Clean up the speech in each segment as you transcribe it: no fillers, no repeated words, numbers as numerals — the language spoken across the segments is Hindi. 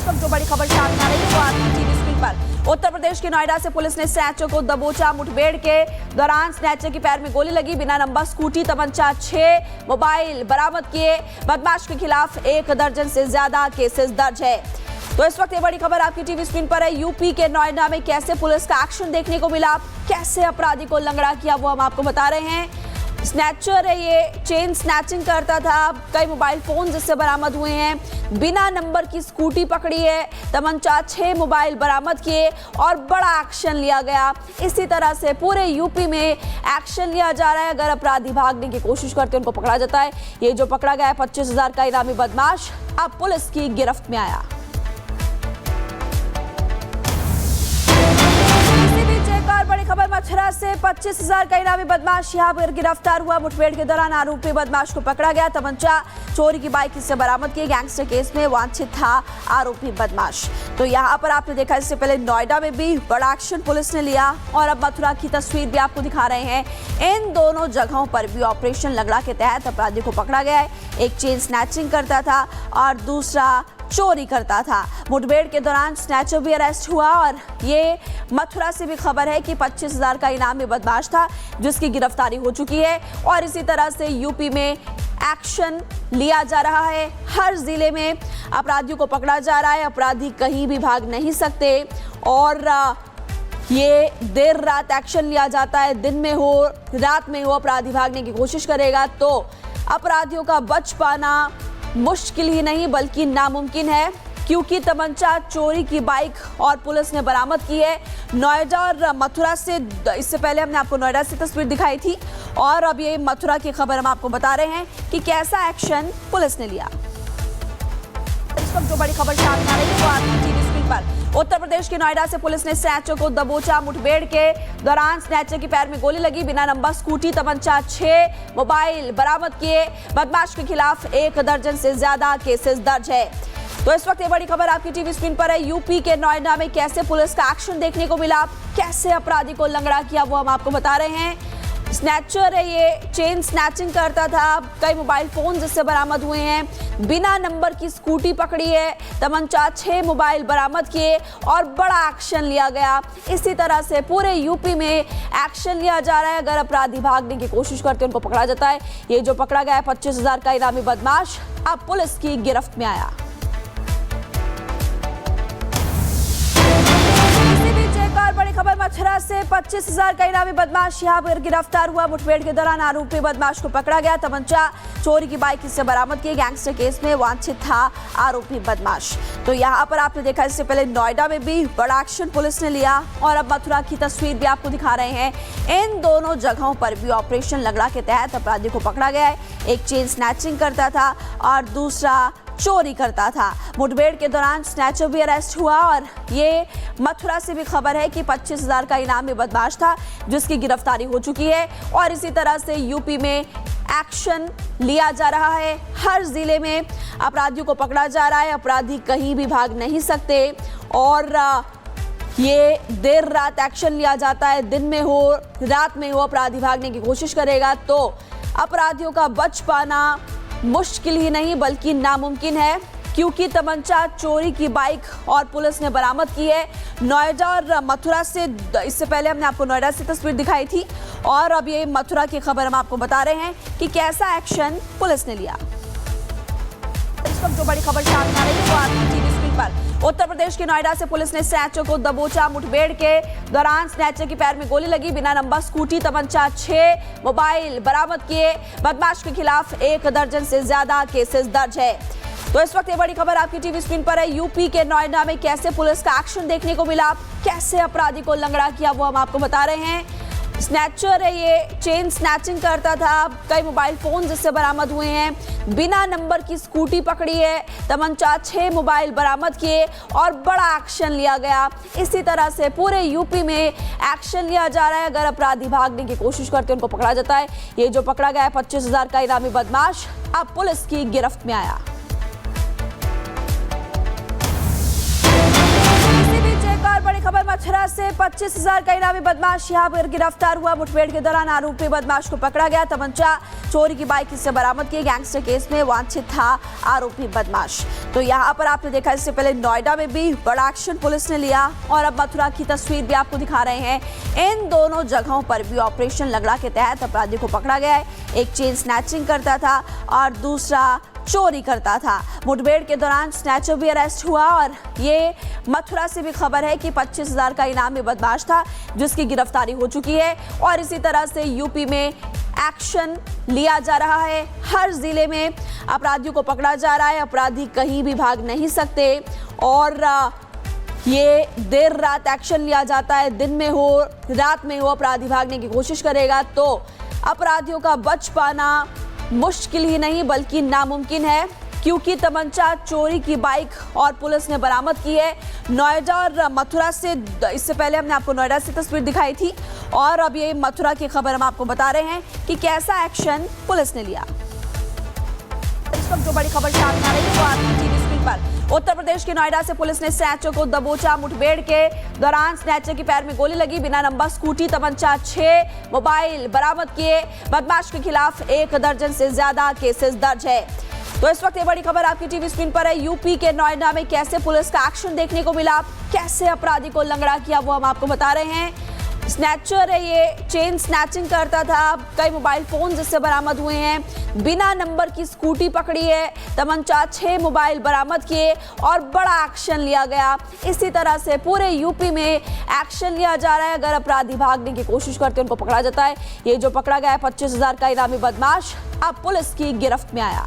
वक्त जो बड़ी खबर सामने आ रही है वो आपकी टीवी स्क्रीन पर। उत्तर प्रदेश के नोएडा से पुलिस ने स्नैचर को दबोचा। मुठभेड़ के दौरान स्नैचर की पैर में गोली लगी। बिना नंबर स्कूटी, तमंचा, 6 मोबाइल बरामद किए। बदमाश के खिलाफ 1 दर्जन से ज्यादा केसेस दर्ज है। तो इस वक्त ये बड़ी खबर आपकी टीवी स्क्रीन पर है। यूपी के नोएडा में कैसे पुलिस का एक्शन देखने को मिला, कैसे अपराधी को लंगड़ा किया, वो हम आपको बता रहे हैं। स्नैचर है ये, चेन स्नैचिंग करता था। कई मोबाइल फोन जिससे बरामद हुए हैं। बिना नंबर की स्कूटी पकड़ी है। तमंचा, 6 मोबाइल बरामद किए और बड़ा एक्शन लिया गया। इसी तरह से पूरे यूपी में एक्शन लिया जा रहा है। अगर अपराधी भागने की कोशिश करते हैं उनको पकड़ा जाता है। ये जो पकड़ा गया है 25,000 का इनामी बदमाश अब पुलिस की गिरफ्त में आया। बड़ी खबर मथुरा से 25,000 का इनामी बदमाश यहां पर गिरफ्तार हुआ। मुठभेड़ के दौरान आरोपी बदमाश को पकड़ा गया। तमंचा, चोरी की बाइक इससे बरामद की। गैंगस्टर केस में वांछित था आरोपी बदमाश। तो यहां पर आपने देखा, इससे पहले नोएडा में भी बड़ा एक्शन पुलिस ने लिया और अब मथुरा की तस्वीर भी आपको दिखा रहे हैं। इन दोनों जगहों पर भी ऑपरेशन लंगड़ा के तहत अपराधी को पकड़ा गया है। एक चेन स्नैचिंग करता था और दूसरा चोरी करता था। मुठभेड़ के दौरान स्नैचर भी अरेस्ट हुआ और ये मथुरा से भी खबर है कि 25,000 का इनामी बदमाश था जिसकी गिरफ्तारी हो चुकी है। और इसी तरह से यूपी में एक्शन लिया जा रहा है। हर जिले में अपराधियों को पकड़ा जा रहा है। अपराधी कहीं भी भाग नहीं सकते और ये देर रात एक्शन लिया जाता है। दिन में हो, रात में हो, अपराधी भागने की कोशिश करेगा तो अपराधियों का बच पाना मुश्किल ही नहीं बल्कि नामुमकिन है, क्योंकि तमंचा, चोरी की बाइक और पुलिस ने बरामद की है। नोएडा और मथुरा से, इससे पहले हमने आपको नोएडा से तस्वीर दिखाई थी और अब ये मथुरा की खबर हम आपको बता रहे हैं कि कैसा एक्शन पुलिस ने लिया। इस वक्त जो बड़ी खबर सामने आ रही है वो आपकी टीवी स्क्रीन पर। उत्तर प्रदेश के नोएडा से पुलिस ने स्नैचर को दबोचा। मुठभेड़ के दौरान स्नैचर की पैर में गोली लगी। बिना नंबर स्कूटी, तमंचा, 6 मोबाइल बरामद किए। बदमाश के खिलाफ 1 दर्जन से ज्यादा केसेस दर्ज है। तो इस वक्त ये बड़ी खबर आपकी टीवी स्क्रीन पर है। यूपी के नोएडा में कैसे पुलिस का एक्शन देखने को मिला, कैसे अपराधी को लंगड़ा किया, वो हम आपको बता रहे हैं। स्नैचर है ये, चेन स्नैचिंग करता था। कई मोबाइल फोन जिससे बरामद हुए हैं। बिना नंबर की स्कूटी पकड़ी है। तमंचा, 6 मोबाइल बरामद किए और बड़ा एक्शन लिया गया। इसी तरह से पूरे यूपी में एक्शन लिया जा रहा है। अगर अपराधी भागने की कोशिश करते हैं उनको पकड़ा जाता है। ये जो पकड़ा गया है 25,000 का इनामी बदमाश अब पुलिस की गिरफ्त में आया। बड़ी खबर मथुरा से 25,000 का इनामी बदमाश यहां पर गिरफ्तार हुआ। मुठभेड़ के दौरान आरोपी बदमाश को पकड़ा गया। तमंचा, चोरी की बाइक इससे बरामद की। गैंगस्टर केस में वांछित था आरोपी बदमाश। तो यहां पर आपने देखा, इससे पहले नोएडा में भी बड़ा एक्शन पुलिस ने लिया और अब मथुरा की तस्वीर भी आपको दिखा रहे हैं। इन दोनों जगहों पर भी ऑपरेशन लंगड़ा के तहत अपराधी को पकड़ा गया है। एक चेन स्नैचिंग करता था और दूसरा चोरी करता था। मुठभेड़ के दौरान स्नैचर भी अरेस्ट हुआ और ये मथुरा से भी खबर है कि 25,000 का इनामी बदमाश था जिसकी गिरफ्तारी हो चुकी है। और इसी तरह से यूपी में एक्शन लिया जा रहा है। हर जिले में अपराधियों को पकड़ा जा रहा है। अपराधी कहीं भी भाग नहीं सकते और ये देर रात एक्शन लिया जाता है। दिन में हो, रात में हो, अपराधी भागने की कोशिश करेगा तो अपराधियों का बच पाना मुश्किल ही नहीं बल्कि नामुमकिन है, क्योंकि तमंचा, चोरी की बाइक और पुलिस ने बरामद की है। नोएडा और मथुरा से, इससे पहले हमने आपको नोएडा से तस्वीर दिखाई थी और अब ये मथुरा की खबर हम आपको बता रहे हैं कि कैसा एक्शन पुलिस ने लिया। इस वक्त जो बड़ी खबर सामने आ रही है वो आपकी टीवी स्क्रीन पर। उत्तर प्रदेश के नोएडा से पुलिस ने स्नैचर को दबोचा। मुठभेड़ के दौरान स्नैचर की पैर में गोली लगी। बिना नंबर स्कूटी, तमंचा, 6 मोबाइल बरामद किए। बदमाश के खिलाफ 1 दर्जन से ज्यादा केसेस दर्ज है। तो इस वक्त ये बड़ी खबर आपकी टीवी स्क्रीन पर है। यूपी के नोएडा में कैसे पुलिस का एक्शन देखने को मिला, कैसे अपराधी को लंगड़ा किया, वो हम आपको बता रहे हैं। स्नैचर है ये, चेन स्नैचिंग करता था। कई मोबाइल फोन जिससे बरामद हुए हैं। बिना नंबर की स्कूटी पकड़ी है। तमंचा, 6 मोबाइल बरामद किए और बड़ा एक्शन लिया गया। इसी तरह से पूरे यूपी में एक्शन लिया जा रहा है। अगर अपराधी भागने की कोशिश करते हैं उनको पकड़ा जाता है। ये जो पकड़ा गया है 25,000 का इनामी बदमाश अब पुलिस की गिरफ्त में आया। बड़ी खबर मछरा से 25,000 का इनामी बदमाश यहां पर गिरफ्तार हुआ। मुठभेड़ के दौरान आरोपी बदमाश को पकड़ा गया। तमंचा चोरी की बाइक से बरामद की। गैंगस्टर केस में वांछित था आरोपी बदमाश। तो यहां पर आपने देखा, इससे पहले नोएडा में भी बड़ा एक्शन पुलिस ने लिया और अब मथुरा की तस्वीर भी आपको दिखा रहे हैं। इन दोनों जगहों पर भी ऑपरेशन लगड़ा के तहत अपराधी को पकड़ा गया है। एक चेन स्नैचिंग करता था और दूसरा चोरी करता था। मुठभेड़ के दौरान स्नैचर भी अरेस्ट हुआ और ये मथुरा से भी खबर है कि 25,000 का इनामी बदमाश था जिसकी गिरफ्तारी हो चुकी है और इसी तरह से यूपी में एक्शन लिया जा रहा है। हर जिले में अपराधियों को पकड़ा जा रहा है। अपराधी कहीं भी भाग नहीं सकते और ये देर रात एक्शन लिया जाता है। दिन में हो रात में हो, अपराधी भागने की कोशिश करेगा तो अपराधियों का बच पाना मुश्किल ही नहीं बल्कि नामुमकिन है, क्योंकि तमंचा चोरी की बाइक और पुलिस ने बरामद की है। नोएडा और मथुरा से, इससे पहले हमने आपको नोएडा से तस्वीर दिखाई थी और अब ये मथुरा की खबर हम आपको बता रहे हैं कि कैसा एक्शन पुलिस ने लिया। इस वक्त जो बड़ी खबर सामने आ रही है वो आपकी टीवी स्क्रीन पर। उत्तर प्रदेश के नोएडा से पुलिस ने स्नैचर को दबोचा। मुठभेड़ के दौरान स्नैचर के पैर में गोली लगी। बिना नंबर स्कूटी, तमंचा, 6 मोबाइल बरामद किए। बदमाश के खिलाफ 1 दर्जन से ज्यादा केसेस दर्ज है। तो इस वक्त ये बड़ी खबर आपकी टीवी स्क्रीन पर है। यूपी के नोएडा में कैसे पुलिस का एक्शन देखने को मिला, कैसे अपराधी को लंगड़ा किया, वो हम आपको बता रहे हैं। स्नैचर है, ये चेन स्नैचिंग करता था। कई मोबाइल फोन जिससे बरामद हुए हैं। बिना नंबर की स्कूटी पकड़ी है। तमंचा, 6 मोबाइल बरामद किए और बड़ा एक्शन लिया गया। इसी तरह से पूरे यूपी में एक्शन लिया जा रहा है। अगर अपराधी भागने की कोशिश करते हैं उनको पकड़ा जाता है। ये जो पकड़ा गया है 25,000 का इनामी बदमाश अब पुलिस की गिरफ्त में आया।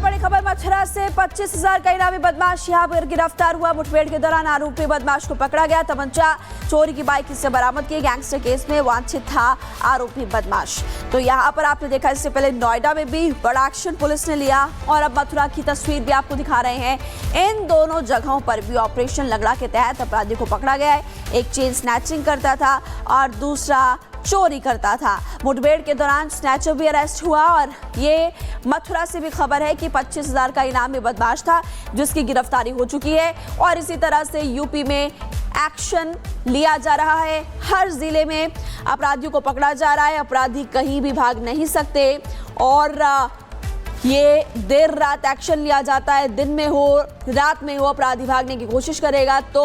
बड़ी खबर मछरा से 25,000 का इनामी बदमाश यहां पर गिरफ्तार हुआ। मुठभेड़ के दौरान आरोपी बदमाश को पकड़ा गया। तमंचा चोरी की बाइक से बरामद की। गैंगस्टर केस में वांछित था आरोपी बदमाश। तो यहां पर आपने देखा, इससे पहले नोएडा में भी बड़ा एक्शन पुलिस ने लिया और अब मथुरा की तस्वीर भी आपको दिखा रहे हैं। इन दोनों जगहों पर भी ऑपरेशन लगड़ा के तहत अपराधी को पकड़ा गया है। एक चेन स्नैचिंग करता था और दूसरा चोरी करता था। मुठभेड़ के दौरान स्नैचर भी अरेस्ट हुआ और ये मथुरा से भी खबर है कि 25,000 का इनामी बदमाश था जिसकी गिरफ्तारी हो चुकी है और इसी तरह से यूपी में एक्शन लिया जा रहा है। हर जिले में अपराधियों को पकड़ा जा रहा है। अपराधी कहीं भी भाग नहीं सकते और ये देर रात एक्शन लिया जाता है। दिन में हो रात में हो, अपराधी भागने की कोशिश करेगा तो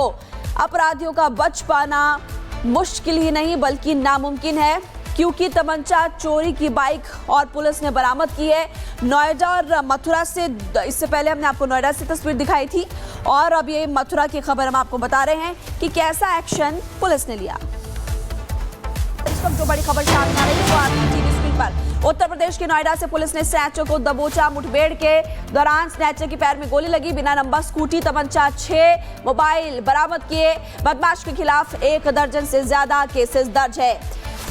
अपराधियों का बच पाना मुश्किल ही नहीं बल्कि नामुमकिन है, क्योंकि तमंचा चोरी की बाइक और पुलिस ने बरामद की है। नोएडा और मथुरा से, इससे पहले हमने आपको नोएडा से तस्वीर दिखाई थी और अब ये मथुरा की खबर हम आपको बता रहे हैं कि कैसा एक्शन पुलिस ने लिया। इस वक्त जो बड़ी खबर सामने आ रही है वो आपकी टीवी स्क्रीन पर। उत्तर प्रदेश के नोएडा से पुलिस ने स्नैचर को दबोचा। मुठभेड़ के दौरान स्नैचर के पैर में गोली लगी। बिना नंबर स्कूटी, तमंचा, 6 मोबाइल बरामद किए। बदमाश के खिलाफ 1 दर्जन से ज्यादा केसेस दर्ज है।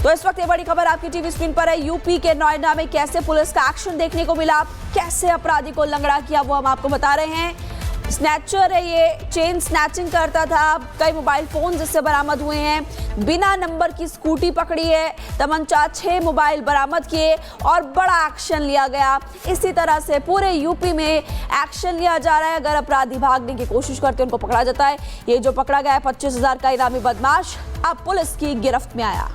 तो इस वक्त ये बड़ी खबर आपकी टीवी स्क्रीन पर है। यूपी के नोएडा में कैसे पुलिस का एक्शन देखने को मिला, कैसे अपराधी को लंगड़ा किया, वो हम आपको बता रहे हैं। स्नैचर है, ये चेन स्नैचिंग करता था। कई मोबाइल फोन जिससे बरामद हुए हैं। बिना नंबर की स्कूटी पकड़ी है। तमंचा, 6 मोबाइल बरामद किए और बड़ा एक्शन लिया गया। इसी तरह से पूरे यूपी में एक्शन लिया जा रहा है। अगर अपराधी भागने की कोशिश करते हैं उनको पकड़ा जाता है। ये जो पकड़ा गया है 25,000 का इनामी बदमाश अब पुलिस की गिरफ्त में आया।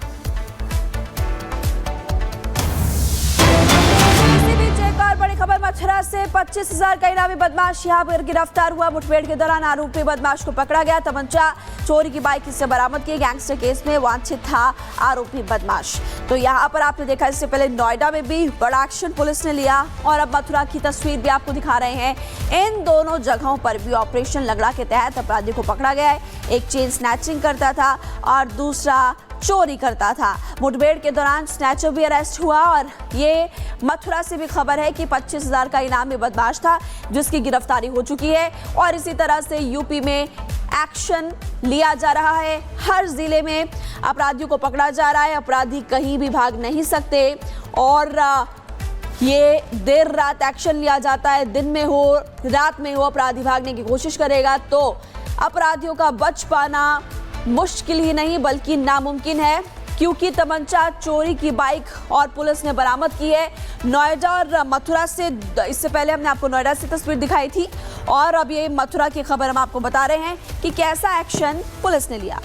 बड़ी खबर मछरा से 25,000 का इनामी बदमाश यहां पर गिरफ्तार हुआ। मुठभेड़ के दौरान आरोपी बदमाश को पकड़ा गया। तमंचा चोरी की बाइक से बरामद की। गैंगस्टर केस में वांछित था आरोपी बदमाश। तो यहां पर आपने देखा, इससे पहले नोएडा में भी बड़ा एक्शन पुलिस ने लिया और अब मथुरा की तस्वीर भी आपको दिखा रहे हैं। इन दोनों जगहों पर भी ऑपरेशन लगड़ा के तहत अपराधी को पकड़ा गया है। एक चेन स्नैचिंग करता था और दूसरा चोरी करता था। मुठभेड़ के दौरान स्नैचर भी अरेस्ट हुआ और ये मथुरा से भी खबर है कि 25,000 का इनामी बदमाश था जिसकी गिरफ्तारी हो चुकी है और इसी तरह से यूपी में एक्शन लिया जा रहा है। हर जिले में अपराधियों को पकड़ा जा रहा है। अपराधी कहीं भी भाग नहीं सकते और ये देर रात एक्शन लिया जाता है। दिन में हो रात में हो, अपराधी भागने की कोशिश करेगा तो अपराधियों का बच पाना मुश्किल ही नहीं बल्कि नामुमकिन है, क्योंकि तमंचा, चोरी की बाइक और पुलिस ने बरामद की है। नोएडा और मथुरा से, इससे पहले हमने आपको नोएडा से तस्वीर दिखाई थी और अब ये मथुरा की खबर हम आपको बता रहे हैं कि कैसा एक्शन पुलिस ने लिया।